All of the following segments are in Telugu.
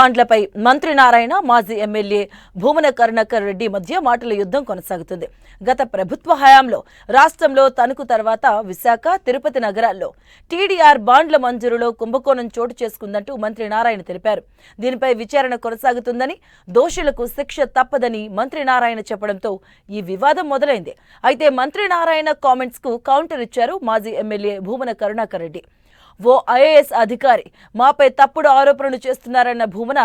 బాండ్లపై మంత్రి నారాయణ మాజీ ఎమ్మెల్యే భూమన కరుణాకర్ రెడ్డి మధ్య మాటల యుద్ధం కొనసాగుతుంది. గత ప్రభుత్వ హయాంలో రాష్ట్రంలో తణుకు తర్వాత విశాఖ, తిరుపతి నగరాల్లో టీడీఆర్ బాండ్ల మంజూరులో కుంభకోణం చోటు చేసుకుందంటూ మంత్రి నారాయణ తెలిపారు. దీనిపై విచారణ కొనసాగుతుందని, దోషులకు శిక్ష తప్పదని మంత్రి నారాయణ చెప్పడంతో ఈ వివాదం మొదలైంది. అయితే మంత్రి నారాయణ కామెంట్స్ కు కౌంటర్ ఇచ్చారు మాజీ ఎమ్మెల్యే భూమన కరుణాకర్ రెడ్డి. ఓ ఐఏఎస్ అధికారి మాపై తప్పుడు ఆరోపణలు చేస్తున్నారన్న భూమన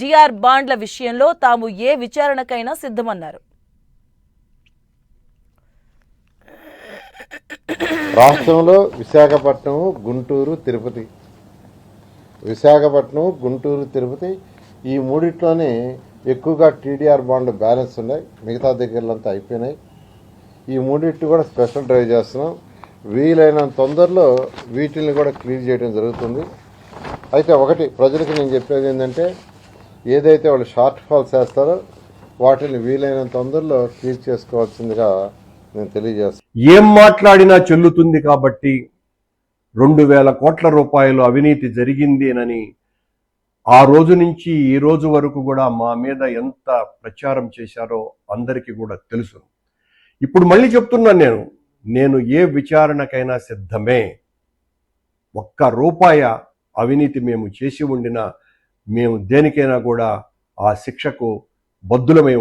డిఆర్ బాండ్ల విషయంలో తాము ఏ విచారణకైనా సిద్ధమన్నారు. రాష్ట్రంలో విశాఖపట్నం, గుంటూరు, తిరుపతి ఈ మూడిట్లోనే ఎక్కువగా టీడీఆర్ బాండ్లు బ్యాలెన్స్ ఉన్నాయి. మిగతా దగ్గరలంతా అయిపోయినాయి. ఈ మూడిట్లు కూడా స్పెషల్ డ్రైవ్ చేస్తున్నాం. వీలైనంత తొందరలో వీటిని కూడా క్లియర్ చేయడం జరుగుతుంది. అయితే ఒకటి ప్రజలకు నేను చెప్పేది ఏంటంటే, ఏదైతే వాళ్ళు షార్ట్ ఫాల్స్ వేస్తారో వాటిని వీలైనంత తొందరలో క్లియర్ చేసుకోవాల్సిందిగా నేను తెలియజేస్తాను. ఏం మాట్లాడినా చెల్లుతుంది కాబట్టి 2,000 కోట్ల రూపాయలు అవినీతి జరిగిందేనని ఆ రోజు నుంచి ఈ రోజు వరకు కూడా మా మీద ఎంత ప్రచారం చేశారో అందరికీ కూడా తెలుసు. ఇప్పుడు మళ్ళీ చెప్తున్నాను, నేను ఏ విచారణకైనా సిద్ధమే. 1 రూపాయి అవినీతి మేము చేసి ఉండినా మేము దేనికైనా కూడా ఆ శిక్షకు బద్దులమై